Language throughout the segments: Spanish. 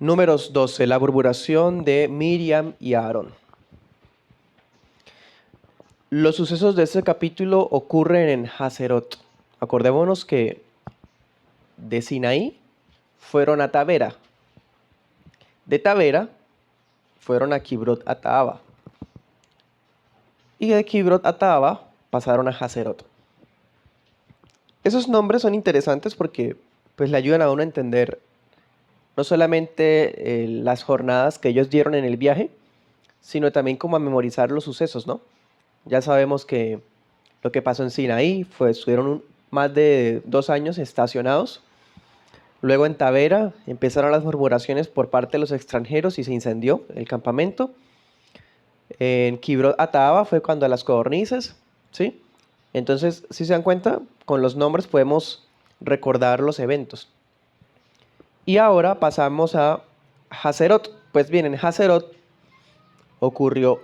Números 12, la murmuración de Miriam y Aarón. Los sucesos de este capítulo ocurren en Hazerot. Acordémonos que de Sinaí fueron a Tabera. De Tabera fueron a Kibrot Hataava. Y de Kibrot Hataava pasaron a Hazerot. Esos nombres son interesantes porque pues, le ayudan a uno a entender no solamente las jornadas que ellos dieron en el viaje, sino también como a memorizar los sucesos, ¿no? Ya sabemos que lo que pasó en Sinaí fue, estuvieron más de 2 años estacionados. Luego en Tabera empezaron las murmuraciones por parte de los extranjeros y se incendió el campamento. En Kibrot Hataava fue cuando las codornices, ¿sí? Entonces, si se dan cuenta, con los nombres podemos recordar los eventos. Y ahora pasamos a Hazerot. Pues bien, en Hazerot ocurrió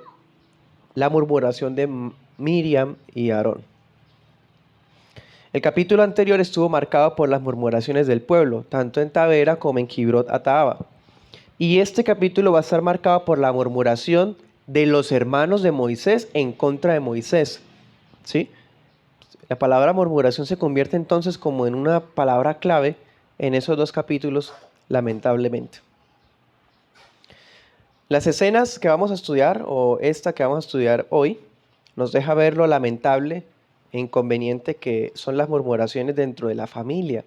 la murmuración de Miriam y Aarón. El capítulo anterior estuvo marcado por las murmuraciones del pueblo, tanto en Tabera como en Kibrot Hataava. Y este capítulo va a estar marcado por la murmuración de los hermanos de Moisés en contra de Moisés. ¿Sí? La palabra murmuración se convierte entonces como en una palabra clave en esos 2 capítulos, lamentablemente. Las escenas que vamos a estudiar, o esta que vamos a estudiar hoy, nos deja ver lo lamentable e inconveniente que son las murmuraciones dentro de la familia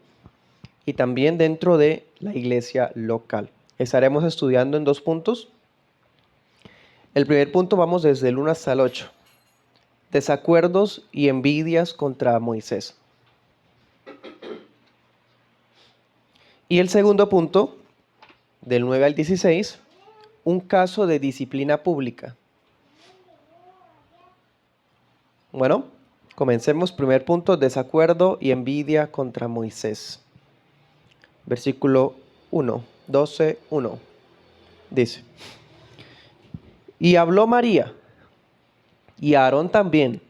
y también dentro de la iglesia local. Estaremos estudiando en 2 puntos. El primer punto vamos desde el 1 hasta el 8. Desacuerdos y envidias contra Moisés. Y el segundo punto, del 9 al 16, un caso de disciplina pública. Bueno, comencemos. Primer punto, desacuerdo y envidia contra Moisés. Versículo 1, 12, 1. Dice: Y habló María y Aarón también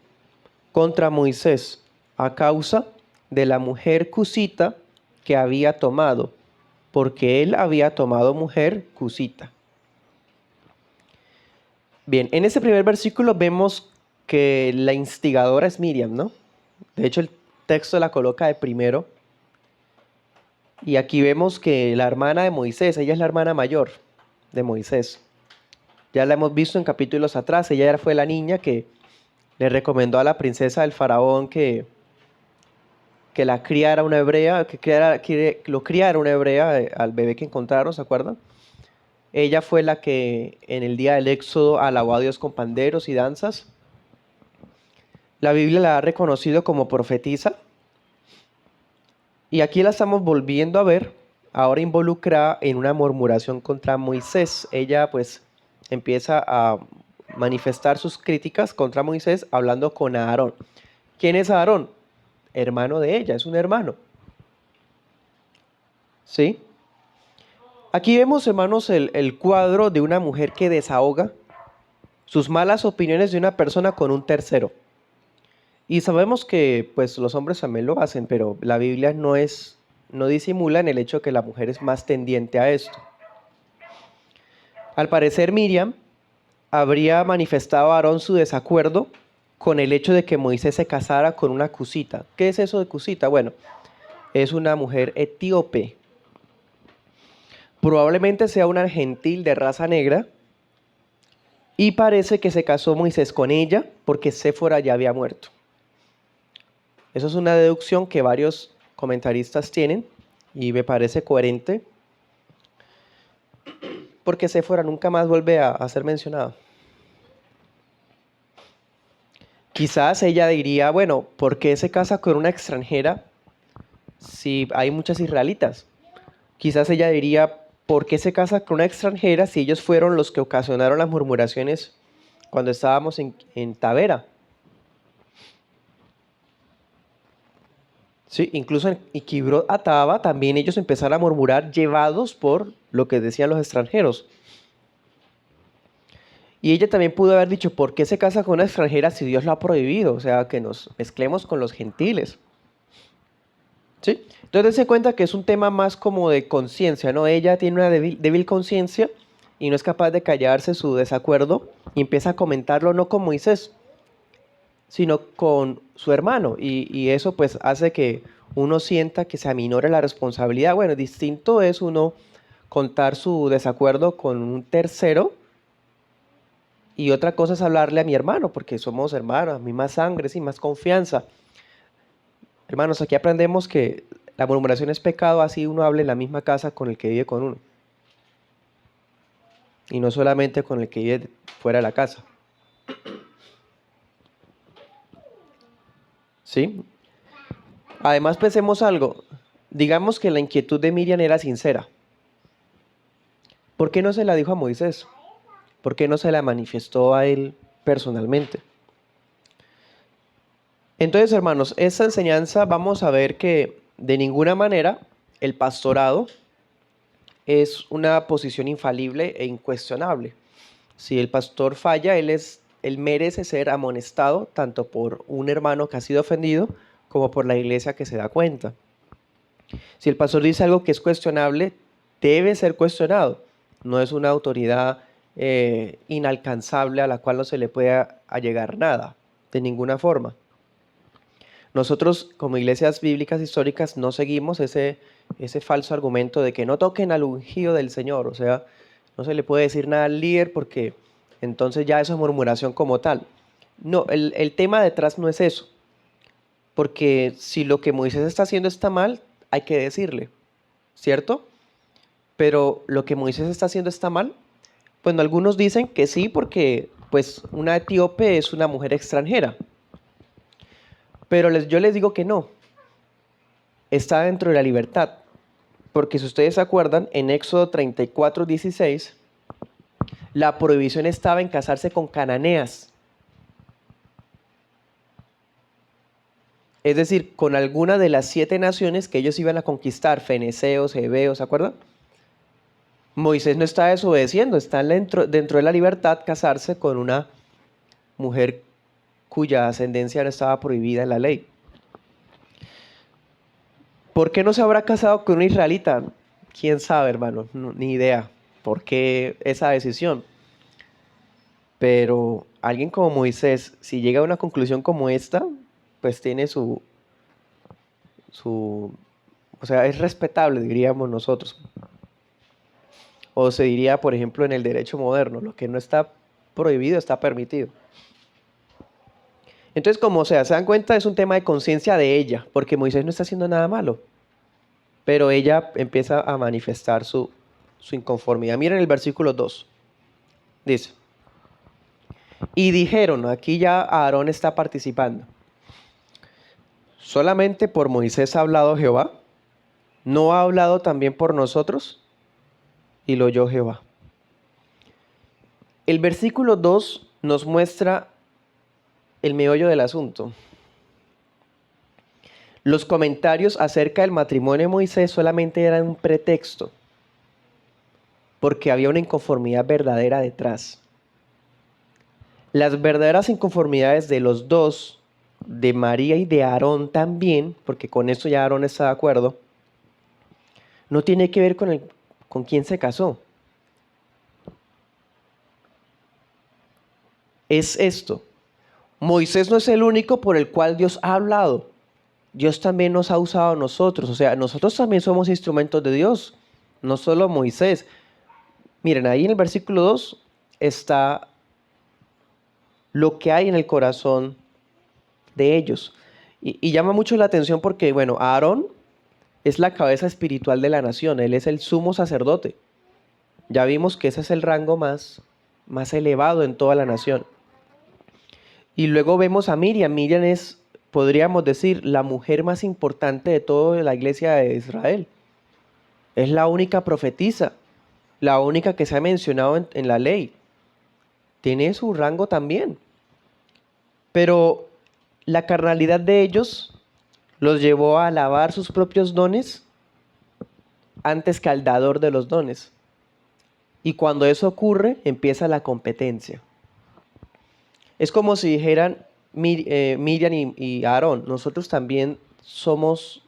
contra Moisés a causa de la mujer cusita que había tomado, porque él había tomado mujer cusita. Bien, en ese primer versículo vemos que la instigadora es Miriam, ¿no? De hecho, el texto la coloca de primero. Y aquí vemos que la hermana de Moisés, ella es la hermana mayor de Moisés. Ya la hemos visto en capítulos atrás, ella fue la niña que le recomendó a la princesa del faraón que la criara una hebrea, que lo criara una hebrea al bebé que encontraron, ¿se acuerdan? Ella fue la que en el día del Éxodo alabó a Dios con panderos y danzas. La Biblia la ha reconocido como profetisa. Y aquí la estamos volviendo a ver, ahora involucrada en una murmuración contra Moisés. Ella pues empieza a manifestar sus críticas contra Moisés hablando con Aarón. ¿Quién es Aarón? Hermano de ella, es un hermano. ¿Sí? Aquí vemos, hermanos, el cuadro de una mujer que desahoga sus malas opiniones de una persona con un tercero. Y sabemos que pues los hombres también lo hacen, pero la Biblia no disimula en el hecho de que la mujer es más tendiente a esto. Al parecer Miriam habría manifestado a Aarón su desacuerdo con el hecho de que Moisés se casara con una cusita. ¿Qué es eso de cusita? Bueno, es una mujer etíope. Probablemente sea una gentil de raza negra. Y parece que se casó Moisés con ella porque Séfora ya había muerto. Eso es una deducción que varios comentaristas tienen y me parece coherente porque Séfora nunca más vuelve a ser mencionada. Quizás ella diría, bueno, ¿por qué se casa con una extranjera si hay muchas israelitas? Quizás ella diría, ¿por qué se casa con una extranjera si ellos fueron los que ocasionaron las murmuraciones cuando estábamos en Tabera? Sí, incluso en Kibrot Hataava también ellos empezaron a murmurar llevados por lo que decían los extranjeros. Y ella también pudo haber dicho, ¿por qué se casa con una extranjera si Dios lo ha prohibido? O sea, que nos mezclemos con los gentiles. ¿Sí? Entonces se cuenta que es un tema más como de conciencia, ¿no? Ella tiene una débil conciencia y no es capaz de callarse su desacuerdo y empieza a comentarlo no con Moisés, sino con su hermano. Y eso pues hace que uno sienta que se aminore la responsabilidad. Bueno, distinto es uno contar su desacuerdo con un tercero y otra cosa es hablarle a mi hermano, porque somos hermanos, misma sangre, sí, más confianza. Hermanos, aquí aprendemos que la murmuración es pecado, así uno hable en la misma casa con el que vive con uno. Y no solamente con el que vive fuera de la casa. ¿Sí? Además, pensemos algo. Digamos que la inquietud de Miriam era sincera. ¿Por qué no se la dijo a Moisés? ¿Por qué no se la manifestó a él personalmente? Entonces, hermanos, esta enseñanza vamos a ver que de ninguna manera el pastorado es una posición infalible e incuestionable. Si el pastor falla, él merece ser amonestado tanto por un hermano que ha sido ofendido como por la iglesia que se da cuenta. Si el pastor dice algo que es cuestionable, debe ser cuestionado. No es una autoridad inalcanzable a la cual no se le puede allegar nada, de ninguna forma. Nosotros, como iglesias bíblicas históricas, no seguimos ese falso argumento de que no toquen al ungido del Señor. O sea, no se le puede decir nada al líder porque entonces ya eso es murmuración como tal. No, el tema detrás no es eso. Porque si lo que Moisés está haciendo está mal, hay que decirle, ¿cierto? Pero lo que Moisés está haciendo está mal. Bueno, algunos dicen que sí porque pues una etíope es una mujer extranjera. Pero yo les digo que no. Está dentro de la libertad. Porque si ustedes se acuerdan, en Éxodo 34:16, la prohibición estaba en casarse con cananeas. Es decir, con alguna de las 7 naciones que ellos iban a conquistar, feneceos, heveos, ¿se acuerdan? Moisés no está desobedeciendo, está dentro de la libertad casarse con una mujer cuya ascendencia no estaba prohibida en la ley. ¿Por qué no se habrá casado con un israelita? ¿Quién sabe, hermano? Ni idea. ¿Por qué esa decisión? Pero alguien como Moisés, si llega a una conclusión como esta, pues tiene o sea, es respetable, diríamos nosotros. O se diría, por ejemplo, en el derecho moderno, lo que no está prohibido está permitido. Entonces, como sea, se dan cuenta, es un tema de conciencia de ella, porque Moisés no está haciendo nada malo, pero ella empieza a manifestar su inconformidad. Miren el versículo 2, dice, y dijeron, aquí ya Aarón está participando, solamente por Moisés ha hablado Jehová, ¿no ha hablado también por nosotros? Y lo oyó Jehová. El versículo 2 nos muestra el meollo del asunto. Los comentarios acerca del matrimonio de Moisés solamente eran un pretexto, porque había una inconformidad verdadera detrás. Las verdaderas inconformidades de los dos, de María y de Aarón también, porque con esto ya Aarón está de acuerdo, no tiene que ver con quién se casó. Es esto. Moisés no es el único por el cual Dios ha hablado. Dios también nos ha usado a nosotros. O sea, nosotros también somos instrumentos de Dios. No solo Moisés. Miren, ahí en el versículo 2 está lo que hay en el corazón de ellos. Y llama mucho la atención porque, bueno, Aarón es la cabeza espiritual de la nación. Él es el sumo sacerdote. Ya vimos que ese es el rango más elevado en toda la nación. Y luego vemos a Miriam. Miriam es, podríamos decir, la mujer más importante de toda la iglesia de Israel. Es la única profetisa, la única que se ha mencionado en la ley. Tiene su rango también. Pero la carnalidad de ellos los llevó a alabar sus propios dones antes que al dador de los dones. Y cuando eso ocurre, empieza la competencia. Es como si dijeran Miriam y Aarón, nosotros también somos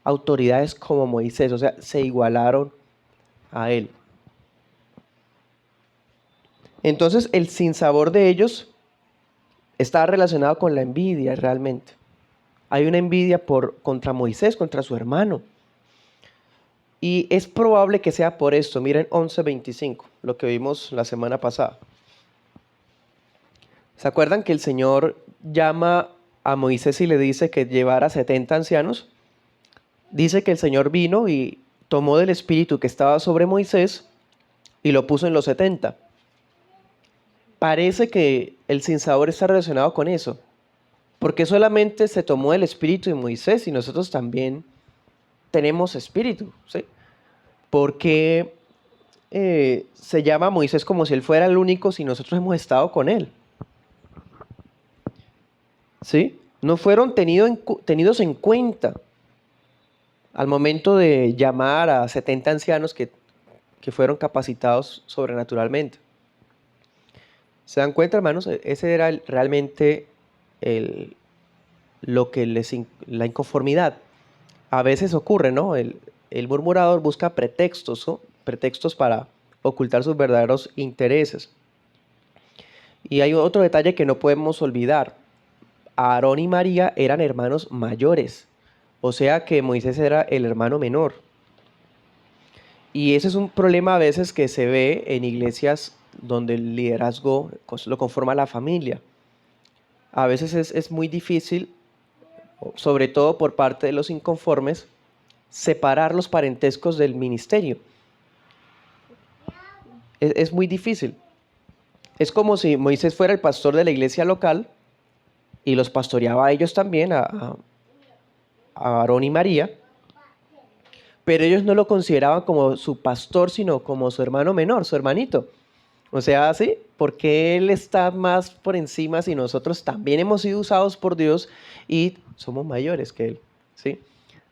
autoridades como Moisés, o sea, se igualaron a él. Entonces, el sinsabor de ellos está relacionado con la envidia realmente. Hay una envidia contra Moisés, contra su hermano. Y es probable que sea por esto. Miren 11:25, lo que vimos la semana pasada. ¿Se acuerdan que el Señor llama a Moisés y le dice que llevara 70 ancianos? Dice que el Señor vino y tomó del espíritu que estaba sobre Moisés y lo puso en los 70. Parece que el sinsabor está relacionado con eso. Porque solamente se tomó el espíritu de Moisés y nosotros también tenemos espíritu, ¿sí? Porque se llama a Moisés como si él fuera el único si nosotros hemos estado con él. ¿Sí? No fueron tenidos en cuenta al momento de llamar a 70 ancianos que fueron capacitados sobrenaturalmente. ¿Se dan cuenta, hermanos? Ese era realmente lo que la inconformidad. A veces ocurre, ¿no? El murmurador busca pretextos, ¿no? Pretextos para ocultar sus verdaderos intereses. Y hay otro detalle que no podemos olvidar. Aarón y María eran hermanos mayores, o sea que Moisés era el hermano menor. Y ese es un problema a veces que se ve en iglesias donde el liderazgo lo conforma la familia. A veces es muy difícil, sobre todo por parte de los inconformes, separar los parentescos del ministerio. Es muy difícil. Es como si Moisés fuera el pastor de la iglesia local y los pastoreaba a ellos también, a Aarón y María, pero ellos no lo consideraban como su pastor, sino como su hermano menor, su hermanito. O sea, ¿sí? Porque él está más por encima si nosotros también hemos sido usados por Dios y somos mayores que él, ¿sí?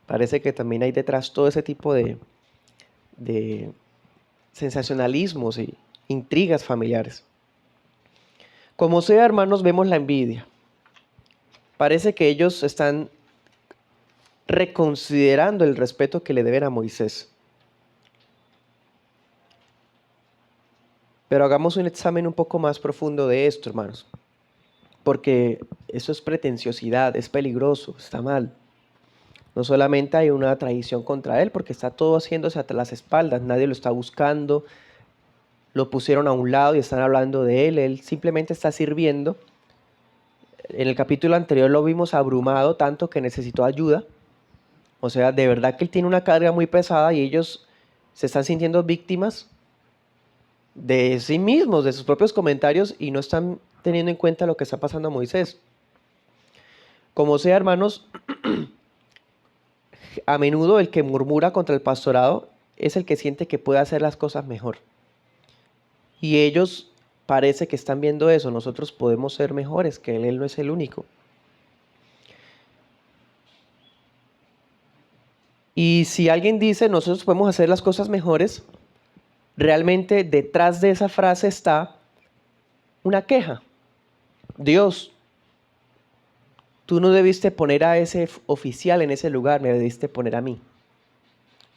Parece que también hay detrás todo ese tipo de sensacionalismos y intrigas familiares. Como sea, hermanos, vemos la envidia. Parece que ellos están reconsiderando el respeto que le deben a Moisés. Pero hagamos un examen un poco más profundo de esto, hermanos. Porque eso es pretenciosidad, es peligroso, está mal. No solamente hay una traición contra él, porque está todo haciéndose a las espaldas, nadie lo está buscando, lo pusieron a un lado y están hablando de él simplemente está sirviendo. En el capítulo anterior lo vimos abrumado tanto que necesitó ayuda. O sea, de verdad que él tiene una carga muy pesada y ellos se están sintiendo víctimas de sí mismos, de sus propios comentarios y no están teniendo en cuenta lo que está pasando a Moisés. Como sea, hermanos, a menudo el que murmura contra el pastorado es el que siente que puede hacer las cosas mejor. Y ellos parece que están viendo eso. Nosotros podemos ser mejores que él no es el único. Y si alguien dice nosotros podemos hacer las cosas mejores, realmente detrás de esa frase está una queja. Dios, tú no debiste poner a ese oficial en ese lugar, me debiste poner a mí.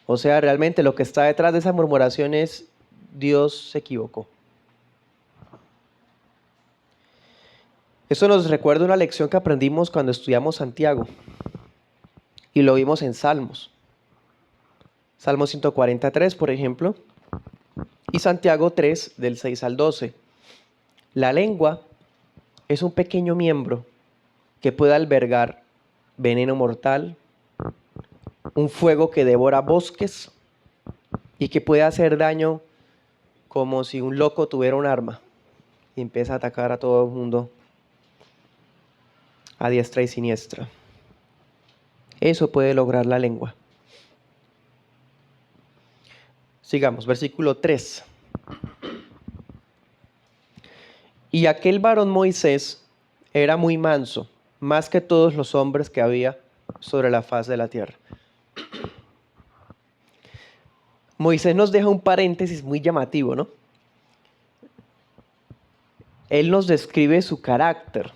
O sea, realmente lo que está detrás de esa murmuración es Dios se equivocó. Eso nos recuerda una lección que aprendimos cuando estudiamos Santiago y lo vimos en Salmos. Salmo 143, por ejemplo, y Santiago 3, del 6 al 12. La lengua es un pequeño miembro que puede albergar veneno mortal, un fuego que devora bosques y que puede hacer daño como si un loco tuviera un arma y empieza a atacar a todo el mundo a diestra y siniestra. Eso puede lograr la lengua. Sigamos, versículo 3. Y aquel varón Moisés era muy manso, más que todos los hombres que había sobre la faz de la tierra. Moisés nos deja un paréntesis muy llamativo, ¿no? Él nos describe su carácter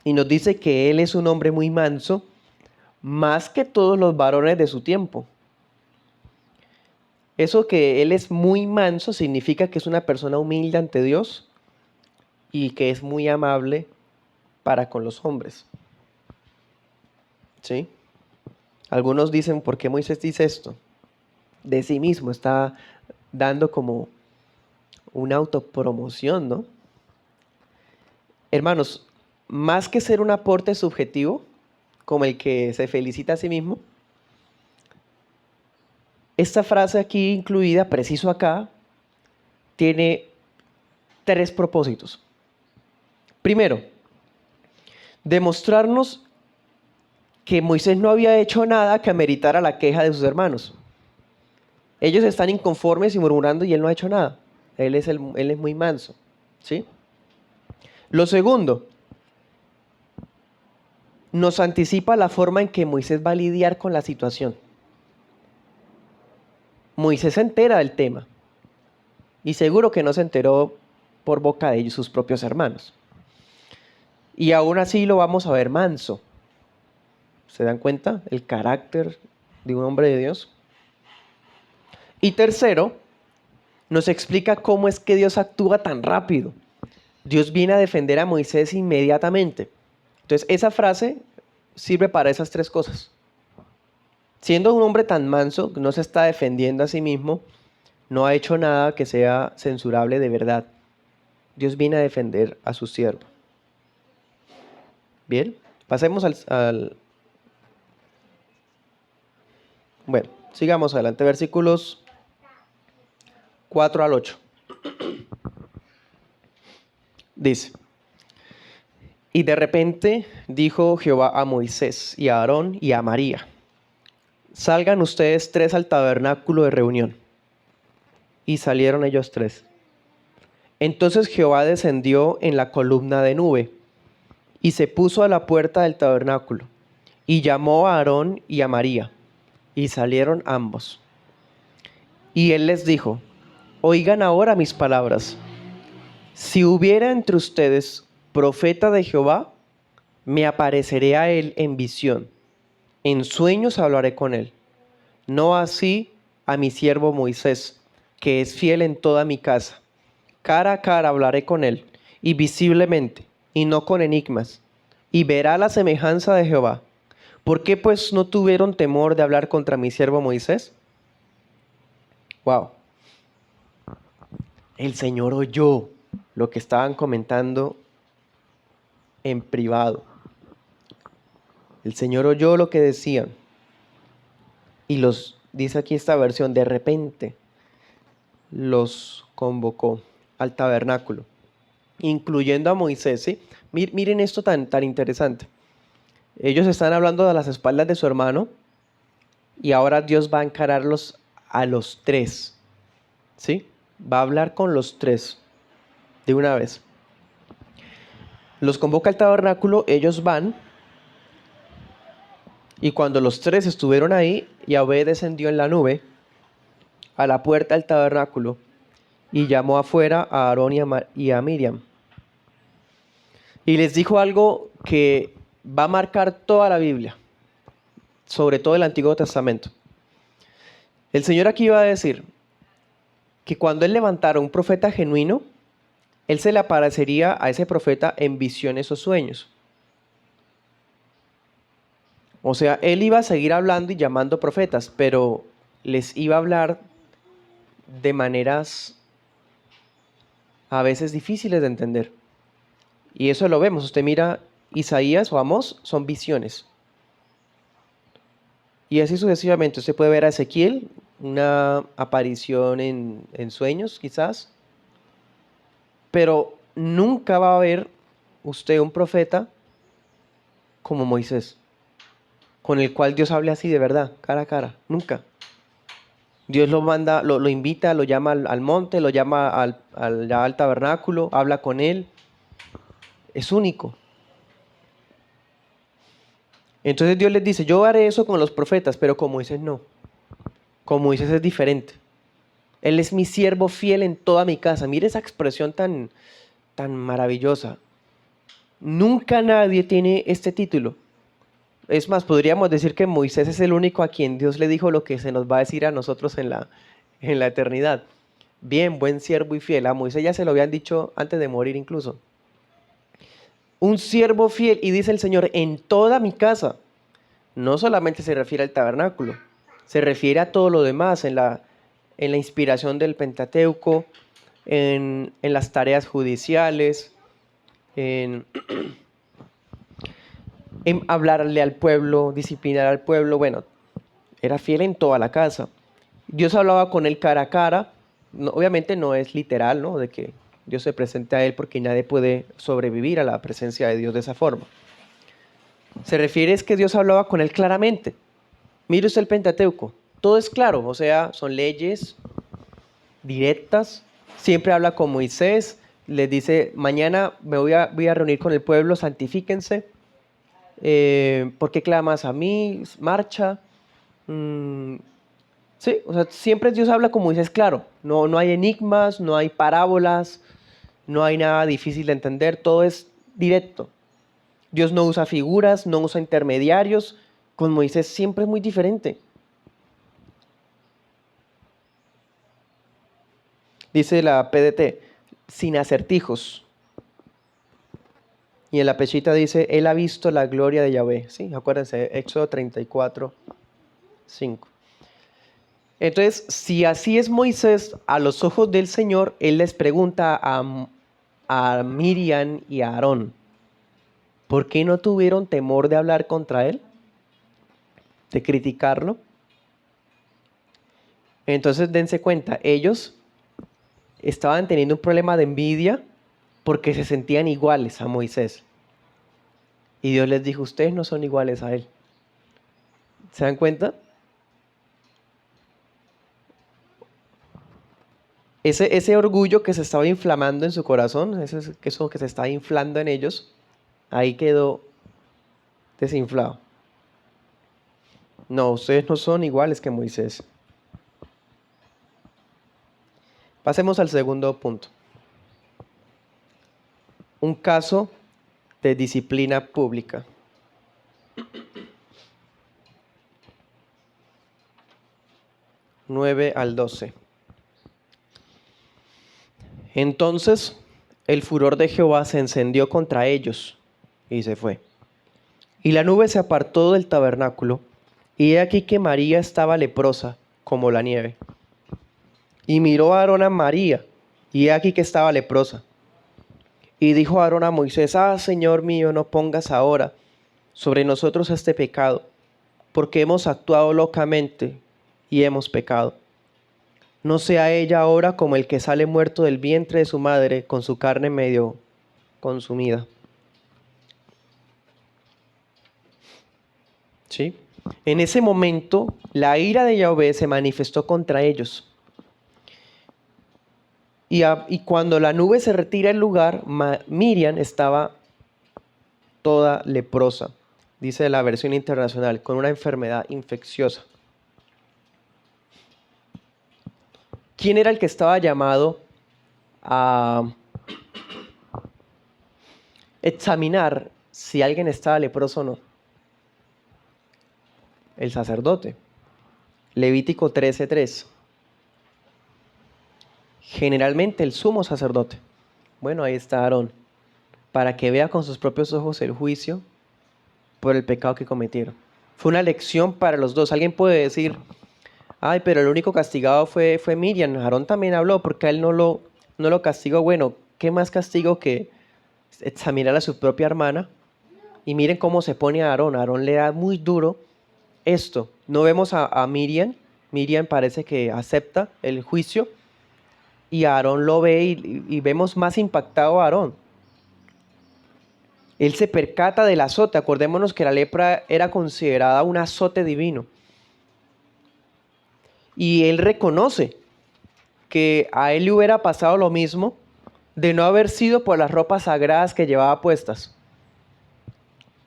y nos dice que él es un hombre muy manso, más que todos los varones de su tiempo. Eso que él es muy manso significa que es una persona humilde ante Dios y que es muy amable para con los hombres. ¿Sí? Algunos dicen, ¿por qué Moisés dice esto? De sí mismo está dando como una autopromoción, ¿no? Hermanos, más que ser un aporte subjetivo, como el que se felicita a sí mismo, esta frase aquí incluida, preciso acá, tiene tres propósitos. Primero, demostrarnos que Moisés no había hecho nada que ameritara la queja de sus hermanos. Ellos están inconformes y murmurando y él no ha hecho nada. Él es muy manso, ¿sí? Lo segundo, nos anticipa la forma en que Moisés va a lidiar con la situación. Moisés se entera del tema y seguro que no se enteró por boca de ellos, sus propios hermanos. Y aún así lo vamos a ver manso. ¿Se dan cuenta? El carácter de un hombre de Dios. Y tercero, nos explica cómo es que Dios actúa tan rápido. Dios viene a defender a Moisés inmediatamente. Entonces, esa frase sirve para esas tres cosas. Siendo un hombre tan manso, no se está defendiendo a sí mismo, no ha hecho nada que sea censurable de verdad. Dios viene a defender a su siervo. Bien, pasemos Bueno, sigamos adelante, versículos 4 al 8. Dice, y de repente dijo Jehová a Moisés y a Aarón y a María, salgan ustedes tres al tabernáculo de reunión. Y salieron ellos tres. Entonces Jehová descendió en la columna de nube y se puso a la puerta del tabernáculo y llamó a Aarón y a María y salieron ambos. Y él les dijo, oigan ahora mis palabras. Si hubiera entre ustedes profeta de Jehová, me apareceré a él en visión. En sueños hablaré con él. No así a mi siervo Moisés, que es fiel en toda mi casa. Cara a cara hablaré con él, y visiblemente, y no con enigmas, y verá la semejanza de Jehová. ¿Por qué pues no tuvieron temor de hablar contra mi siervo Moisés? Wow. El Señor oyó lo que estaban comentando en privado. El Señor oyó lo que decían. Y dice aquí esta versión, de repente los convocó al tabernáculo, incluyendo a Moisés, ¿sí? Miren esto tan interesante. Ellos están hablando a las espaldas de su hermano y ahora Dios va a encararlos a los tres, ¿sí? Va a hablar con los tres de una vez. Los convoca al tabernáculo, ellos van y cuando los tres estuvieron ahí, Yahvé descendió en la nube a la puerta del tabernáculo y llamó afuera a Aarón y a Miriam. Y les dijo algo que va a marcar toda la Biblia, sobre todo el Antiguo Testamento. El Señor aquí va a decir que cuando Él levantara un profeta genuino, Él se le aparecería a ese profeta en visiones o sueños. O sea, Él iba a seguir hablando y llamando profetas, pero les iba a hablar de maneras a veces difíciles de entender. Y eso lo vemos. Usted mira Isaías o Amós, son visiones. Y así sucesivamente. Usted puede ver a Ezequiel, una aparición en sueños quizás. Pero nunca va a ver usted un profeta como Moisés, con el cual Dios hable así de verdad, cara a cara. Nunca. Dios lo manda, lo invita, lo llama al monte, lo llama al tabernáculo, habla con él. Es único. Entonces Dios les dice, yo haré eso con los profetas, pero con Moisés no. Con Moisés es diferente. Él es mi siervo fiel en toda mi casa. Mire esa expresión tan maravillosa. Nunca nadie tiene este título. Es más, podríamos decir que Moisés es el único a quien Dios le dijo lo que se nos va a decir a nosotros en la eternidad. Bien, buen siervo y fiel. A Moisés ya se lo habían dicho antes de morir incluso. Un siervo fiel, y dice el Señor, en toda mi casa. No solamente se refiere al tabernáculo, se refiere a todo lo demás, en la inspiración del Pentateuco, en las tareas judiciales, en, en hablarle al pueblo, disciplinar al pueblo. Bueno, era fiel en toda la casa. Dios hablaba con él cara a cara. Obviamente no es literal, ¿no? De que Dios se presente a él, porque nadie puede sobrevivir a la presencia de Dios de esa forma. Se refiere es que Dios hablaba con él claramente. Mire usted el Pentateuco. Todo es claro, o sea, son leyes directas. Siempre habla con Moisés, les dice, mañana voy a reunir con el pueblo, santifíquense. ¿Por qué clamas a mí? Marcha. Sí, o sea, siempre Dios habla con Moisés claro. No hay enigmas, no hay parábolas, no hay nada difícil de entender, todo es directo. Dios no usa figuras, no usa intermediarios. Con Moisés siempre es muy diferente. Dice la PDT, sin acertijos. Y en la pechita dice, él ha visto la gloria de Yahvé. Sí, acuérdense, Éxodo 34, 5. Entonces, si así es Moisés a los ojos del Señor, él les pregunta a Miriam y a Aarón, ¿por qué no tuvieron temor de hablar contra él? ¿De criticarlo? Entonces, dense cuenta, ellos estaban teniendo un problema de envidia porque se sentían iguales a Moisés. Y Dios les dijo, ustedes no son iguales a él. ¿Se dan cuenta? Ese orgullo que se estaba inflamando en su corazón, eso que se estaba inflando en ellos, ahí quedó desinflado. No, ustedes no son iguales que Moisés. Pasemos al segundo punto. Un caso de disciplina pública. 9 al 12. Entonces el furor de Jehová se encendió contra ellos y se fue. Y la nube se apartó del tabernáculo, y he aquí que María estaba leprosa como la nieve. Y miró a Aarón a María, y he aquí que estaba leprosa. Y dijo Aarón a Moisés, Señor mío, no pongas ahora sobre nosotros este pecado, porque hemos actuado locamente y hemos pecado. No sea ella ahora como el que sale muerto del vientre de su madre, con su carne medio consumida. ¿Sí? En ese momento, la ira de Yahvé se manifestó contra ellos. Y cuando la nube se retira del lugar, Miriam estaba toda leprosa, dice la versión internacional, con una enfermedad infecciosa. ¿Quién era el que estaba llamado a examinar si alguien estaba leproso o no? El sacerdote. Levítico 13:3. Generalmente el sumo sacerdote. Bueno, ahí está Aarón, para que vea con sus propios ojos el juicio por el pecado que cometieron. Fue una lección para los dos. Alguien puede decir, ay, pero el único castigado fue Miriam. Aarón también habló, porque a él no lo castigó. Bueno, ¿qué más castigo que examinar a su propia hermana? Y miren cómo se pone a Aarón. Aarón le da muy duro esto. No vemos a Miriam. Miriam parece que acepta el juicio. Y Aarón lo ve y vemos más impactado a Aarón. Él se percata del azote. Acordémonos que la lepra era considerada un azote divino. Y él reconoce que a él le hubiera pasado lo mismo de no haber sido por las ropas sagradas que llevaba puestas.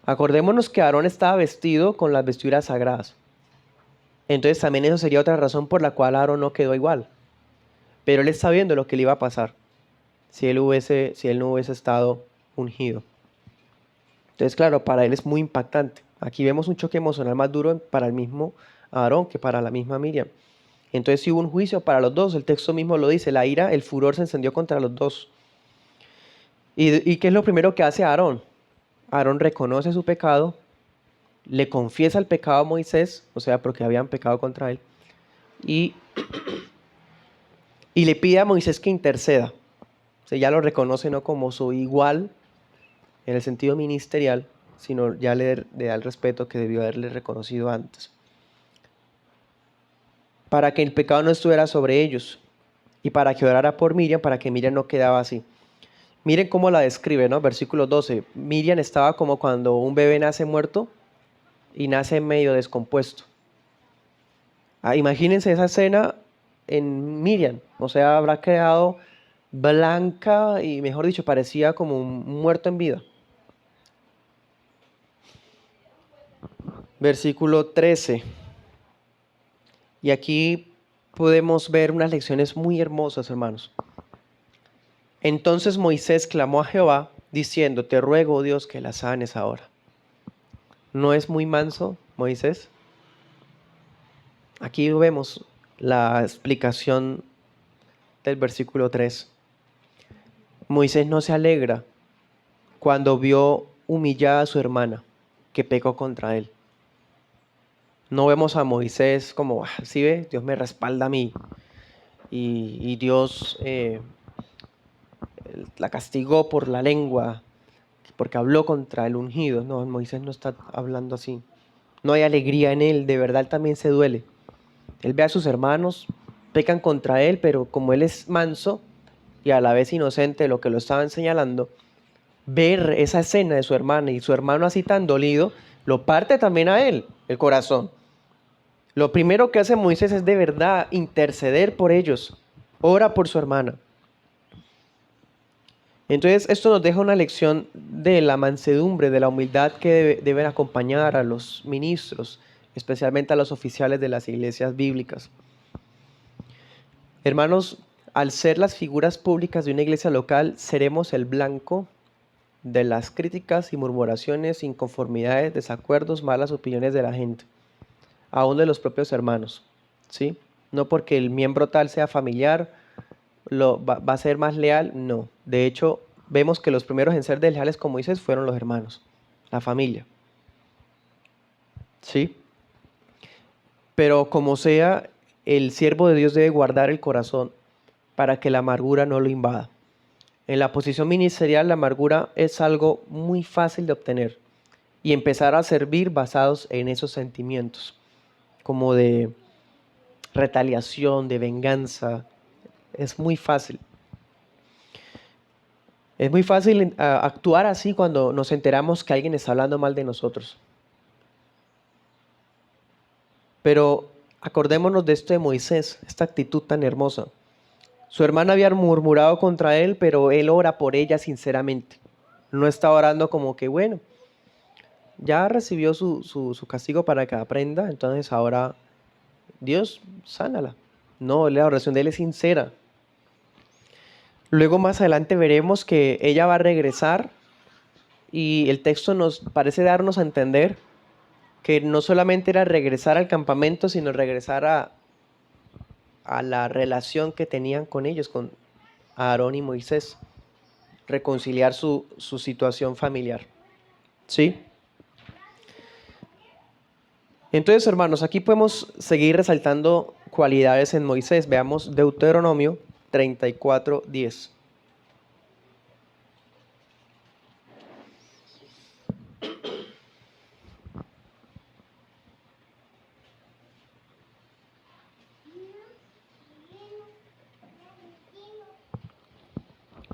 Acordémonos que Aarón estaba vestido con las vestiduras sagradas. Entonces también eso sería otra razón por la cual Aarón no quedó igual. Pero él está viendo lo que le iba a pasar si él no hubiese estado ungido. Entonces, claro, para él es muy impactante. Aquí vemos un choque emocional más duro para el mismo Aarón que para la misma Miriam. Entonces sí hubo un juicio para los dos, el texto mismo lo dice, la ira, el furor se encendió contra los dos. ¿Y qué es lo primero que hace Aarón? Aarón reconoce su pecado, le confiesa el pecado a Moisés, o sea, porque habían pecado contra él, y, y le pide a Moisés que interceda. O sea, ya lo reconoce no como su igual en el sentido ministerial, sino ya le da el respeto que debió haberle reconocido antes. Para que el pecado no estuviera sobre ellos y para que orara por Miriam, para que Miriam no quedaba así. Miren cómo la describe, ¿no? Versículo 12. Miriam estaba como cuando un bebé nace muerto y nace medio descompuesto. Imagínense esa escena en Miriam. O sea, habrá quedado blanca y, mejor dicho, parecía como un muerto en vida. Versículo 13. Y aquí podemos ver unas lecciones muy hermosas, hermanos. Entonces Moisés clamó a Jehová, diciendo, te ruego, oh Dios, que la sanes ahora. ¿No es muy manso, Moisés? Aquí vemos la explicación del versículo 3. Moisés no se alegra cuando vio humillada a su hermana que pecó contra él. No vemos a Moisés como, ¿sí ve? Dios me respalda a mí y Dios la castigó por la lengua, porque habló contra el ungido. No, Moisés no está hablando así. No hay alegría en él, de verdad él también se duele. Él ve a sus hermanos, pecan contra él, pero como él es manso y a la vez inocente de lo que lo estaban señalando, ver esa escena de su hermana y su hermano así tan dolido, lo parte también a él, el corazón. Lo primero que hace Moisés es de verdad interceder por ellos. Ora por su hermana. Entonces esto nos deja una lección de la mansedumbre, de la humildad que deben acompañar a los ministros, especialmente a los oficiales de las iglesias bíblicas. Hermanos, al ser las figuras públicas de una iglesia local, seremos el blanco de las críticas y murmuraciones, inconformidades, desacuerdos, malas opiniones de la gente, aún de los propios hermanos, ¿sí? No porque el miembro tal sea familiar, va a ser más leal, no. De hecho, vemos que los primeros en ser desleales con Moisés fueron los hermanos, la familia, ¿sí? Pero como sea, el siervo de Dios debe guardar el corazón para que la amargura no lo invada. En la posición ministerial, la amargura es algo muy fácil de obtener y empezar a servir basados en esos sentimientos, como de retaliación, de venganza. Es muy fácil. Es muy fácil actuar así cuando nos enteramos que alguien está hablando mal de nosotros. Pero acordémonos de esto de Moisés, esta actitud tan hermosa. Su hermana había murmurado contra él, pero él ora por ella sinceramente. No está orando como que, bueno, ya recibió su castigo para que aprenda, entonces ahora Dios, sánala. No, la oración de él es sincera. Luego más adelante veremos que ella va a regresar y el texto nos parece darnos a entender que no solamente era regresar al campamento, sino regresar a la relación que tenían con ellos, con Aarón y Moisés, reconciliar su situación familiar. ¿Sí? Entonces, hermanos, aquí podemos seguir resaltando cualidades en Moisés. Veamos Deuteronomio 34:10.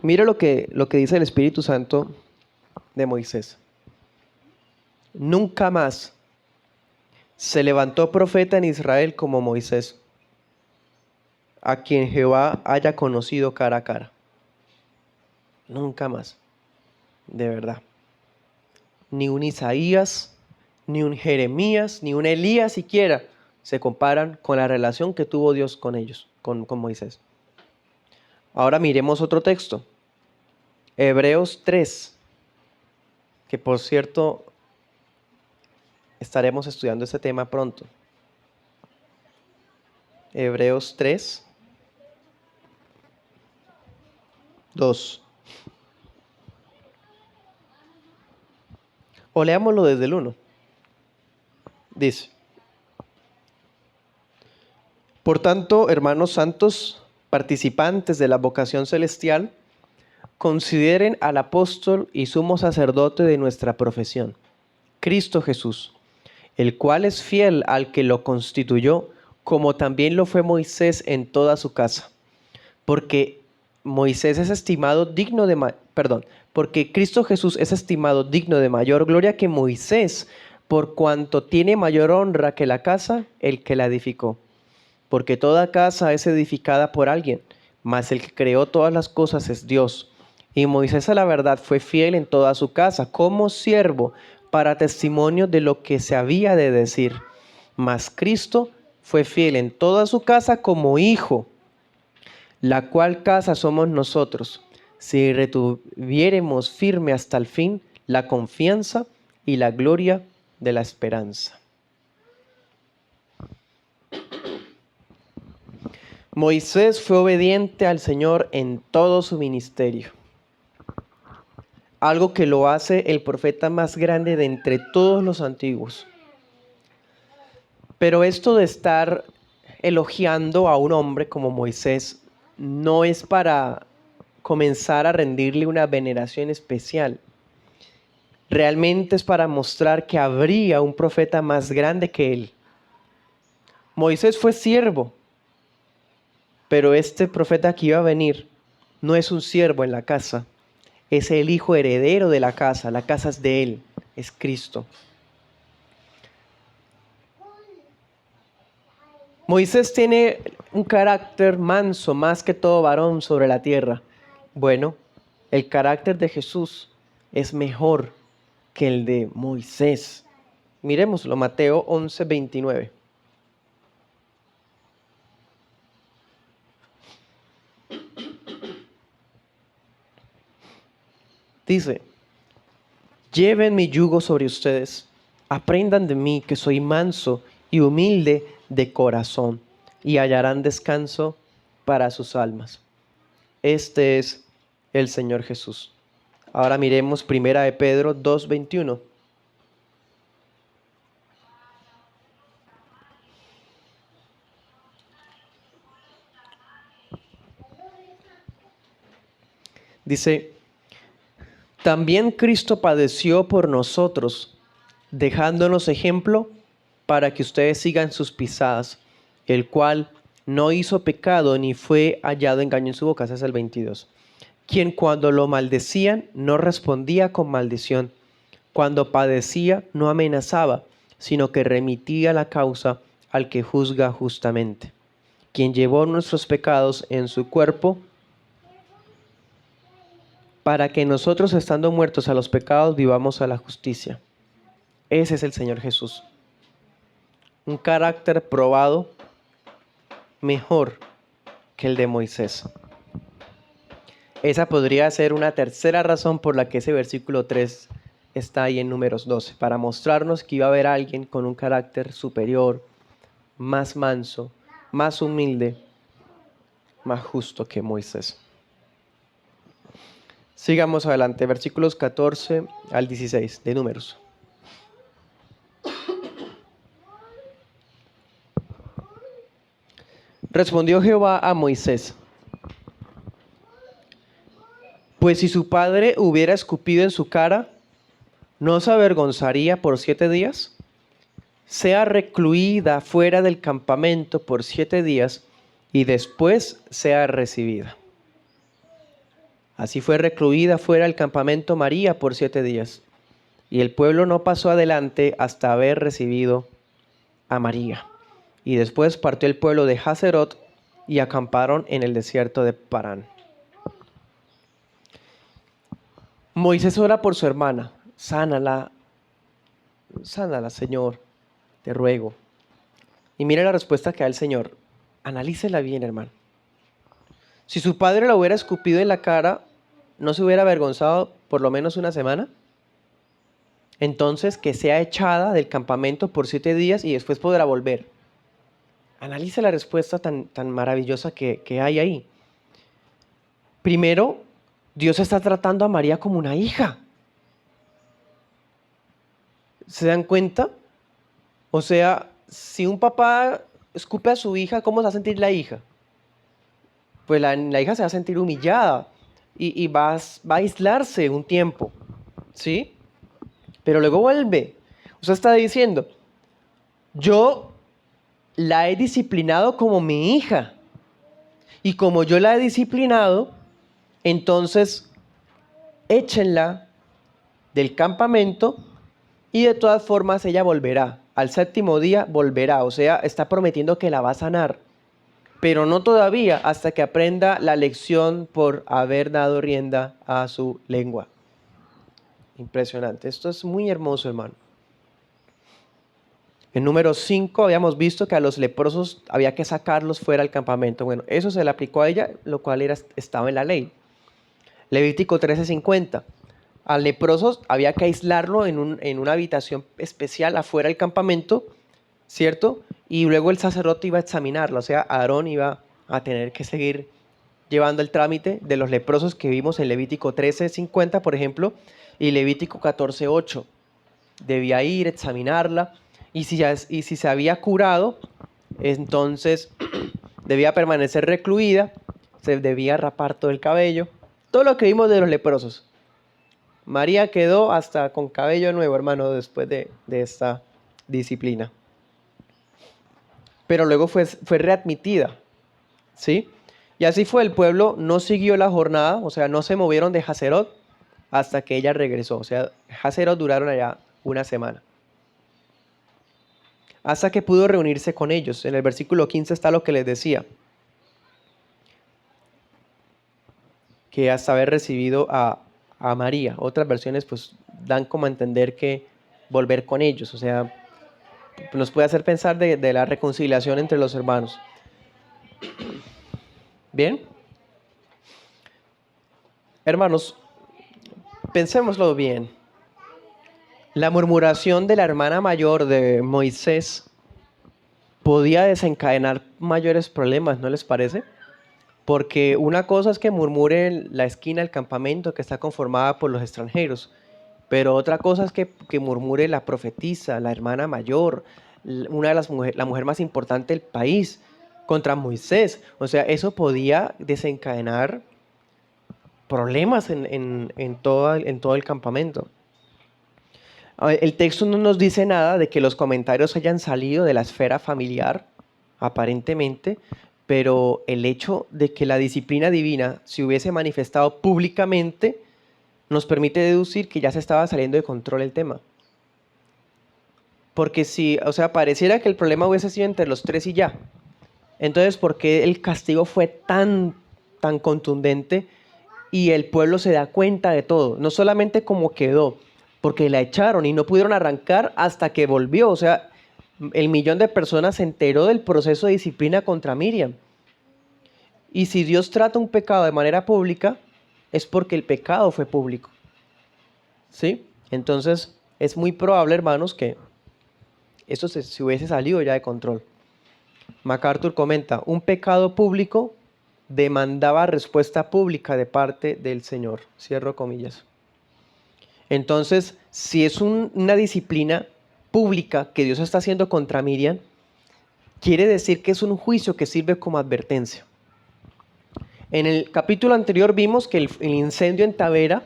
Mira lo que dice el Espíritu Santo de Moisés. Nunca más se levantó profeta en Israel como Moisés, a quien Jehová haya conocido cara a cara. Nunca más, de verdad. Ni un Isaías, ni un Jeremías, ni un Elías siquiera se comparan con la relación que tuvo Dios con ellos, con Moisés. Ahora miremos otro texto. Hebreos 3, que por cierto estaremos estudiando este tema pronto. Hebreos 3, 2. O leámoslo desde el 1. Dice: Por tanto, hermanos santos, participantes de la vocación celestial, consideren al apóstol y sumo sacerdote de nuestra profesión, Cristo Jesús, el cual es fiel al que lo constituyó, como también lo fue Moisés en toda su casa. Porque Moisés es estimado digno de porque Cristo Jesús es estimado digno de mayor gloria que Moisés, por cuanto tiene mayor honra que la casa el que la edificó. Porque toda casa es edificada por alguien, mas el que creó todas las cosas es Dios. Y Moisés a la verdad fue fiel en toda su casa, como siervo, para testimonio de lo que se había de decir. Mas Cristo fue fiel en toda su casa como hijo, la cual casa somos nosotros, si retuviéremos firme hasta el fin la confianza y la gloria de la esperanza. Moisés fue obediente al Señor en todo su ministerio, algo que lo hace el profeta más grande de entre todos los antiguos. Pero esto de estar elogiando a un hombre como Moisés no es para comenzar a rendirle una veneración especial. Realmente es para mostrar que habría un profeta más grande que él. Moisés fue siervo, pero este profeta que iba a venir no es un siervo en la casa, es el hijo heredero de la casa es de él, es Cristo. Moisés tiene un carácter manso, más que todo varón sobre la tierra. Bueno, el carácter de Jesús es mejor que el de Moisés. Miremoslo, Mateo 11, 29. Dice: Lleven mi yugo sobre ustedes, aprendan de mí que soy manso y humilde de corazón, y hallarán descanso para sus almas. Este es el Señor Jesús. Ahora miremos 1 de Pedro 2:21. Dice: También Cristo padeció por nosotros, dejándonos ejemplo para que ustedes sigan sus pisadas, el cual no hizo pecado ni fue hallado engaño en su boca. Ese es el 22. Quien cuando lo maldecían no respondía con maldición, cuando padecía no amenazaba, sino que remitía la causa al que juzga justamente. Quien llevó nuestros pecados en su cuerpo, para que nosotros, estando muertos a los pecados, vivamos a la justicia. Ese es el Señor Jesús. Un carácter probado mejor que el de Moisés. Esa podría ser una tercera razón por la que ese versículo 3 está ahí en Números 12, para mostrarnos que iba a haber alguien con un carácter superior, más manso, más humilde, más justo que Moisés. Sigamos adelante, versículos 14 al 16 de Números. Respondió Jehová a Moisés: Pues si su padre hubiera escupido en su cara, ¿no se avergonzaría por 7 días? Sea recluida fuera del campamento por 7 días y después sea recibida. Así fue recluida fuera del campamento María por 7 días. Y el pueblo no pasó adelante hasta haber recibido a María. Y después partió el pueblo de Hazerot y acamparon en el desierto de Parán. Moisés ora por su hermana: sánala, Señor, te ruego. Y mire la respuesta que da el Señor. Analícela bien, hermano. Si su padre la hubiera escupido en la cara, ¿no se hubiera avergonzado por lo menos una semana? entonces que sea echada del campamento por 7 días y después podrá volver. Analice la respuesta tan maravillosa que hay ahí. Primero, Dios está tratando a María como una hija. ¿Se dan cuenta? O sea, si un papá escupe a su hija, ¿cómo se va a sentir la hija? Pues la hija se va a sentir humillada y va a aislarse un tiempo, ¿sí? Pero luego vuelve. O sea, está diciendo, yo la he disciplinado como mi hija. Y como yo la he disciplinado, entonces échenla del campamento y de todas formas ella volverá. Al 7.º día volverá. O sea, está prometiendo que la va a sanar. Pero no todavía hasta que aprenda la lección por haber dado rienda a su lengua. Impresionante. Esto es muy hermoso, hermano. En número 5 habíamos visto que a los leprosos había que sacarlos fuera del campamento. Bueno, eso se le aplicó a ella, lo cual estaba en la ley. Levítico 13:50. Al leproso había que aislarlo en una habitación especial afuera del campamento, ¿cierto? Y luego el sacerdote iba a examinarlo, o sea, Aarón iba a tener que seguir llevando el trámite de los leprosos que vimos en Levítico 13:50, por ejemplo, y Levítico 14:8. Debía ir, examinarla, y si se había curado, entonces debía permanecer recluida, se debía rapar todo el cabello, todo lo que vimos de los leprosos. María quedó hasta con cabello nuevo, hermano, después de esta disciplina. Pero luego fue readmitida, ¿sí? Y así fue, el pueblo no siguió la jornada, o sea, no se movieron de Hazerot hasta que ella regresó. O sea, Hazerot duraron allá una semana. Hasta que pudo reunirse con ellos. En el versículo 15 está lo que les decía. Que hasta haber recibido a María. Otras versiones pues dan como a entender que volver con ellos. O sea, nos puede hacer pensar de la reconciliación entre los hermanos. Bien. Hermanos, pensémoslo bien. La murmuración de la hermana mayor de Moisés podía desencadenar mayores problemas, ¿no les parece? Porque una cosa es que murmure en la esquina del campamento que está conformada por los extranjeros, pero otra cosa es que murmure la profetisa, la hermana mayor, una de las la mujer más importante del país, contra Moisés. O sea, eso podía desencadenar problemas en todo el campamento. El texto no nos dice nada de que los comentarios hayan salido de la esfera familiar, aparentemente, pero el hecho de que la disciplina divina se hubiese manifestado públicamente nos permite deducir que ya se estaba saliendo de control el tema. Porque si, o sea, pareciera que el problema hubiese sido entre los tres y ya. Entonces, ¿por qué el castigo fue tan contundente y el pueblo se da cuenta de todo? No solamente cómo quedó, porque la echaron y no pudieron arrancar hasta que volvió. O sea, el millón de personas se enteró del proceso de disciplina contra Miriam. Y si Dios trata un pecado de manera pública, es porque el pecado fue público. ¿Sí? Entonces, es muy probable, hermanos, que esto se hubiese salido ya de control. MacArthur comenta, un pecado público demandaba respuesta pública de parte del Señor. Cierro comillas. Entonces, si es una disciplina pública que Dios está haciendo contra Miriam, quiere decir que es un juicio que sirve como advertencia. En el capítulo anterior vimos que el incendio en Tavera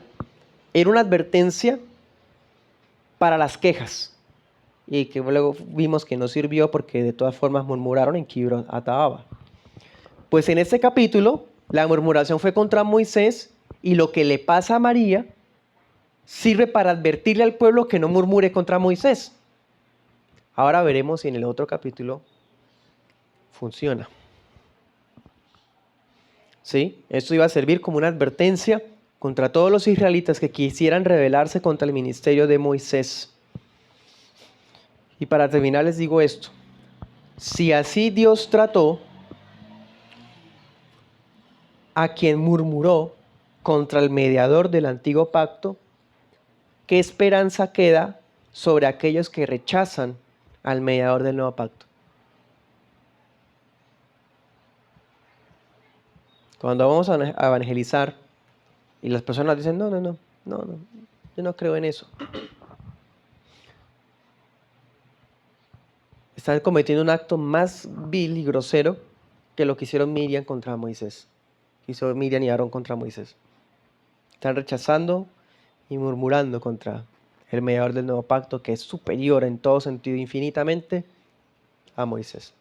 era una advertencia para las quejas y que luego vimos que no sirvió porque de todas formas murmuraron en Kibroth Hataava. Pues en este capítulo la murmuración fue contra Moisés y lo que le pasa a María sirve para advertirle al pueblo que no murmure contra Moisés. Ahora veremos si en el otro capítulo funciona. ¿Sí? Esto iba a servir como una advertencia contra todos los israelitas que quisieran rebelarse contra el ministerio de Moisés. Y para terminar les digo esto. Si así Dios trató a quien murmuró contra el mediador del antiguo pacto, ¿qué esperanza queda sobre aquellos que rechazan al mediador del nuevo pacto. Cuando vamos a evangelizar y las personas dicen, no, no, no, no, no, yo no creo en eso. Están cometiendo un acto más vil y grosero que lo que hicieron Miriam contra Moisés. Hizo Miriam y Aarón contra Moisés. Están rechazando y murmurando contra el mediador del nuevo pacto, que es superior en todo sentido infinitamente a Moisés.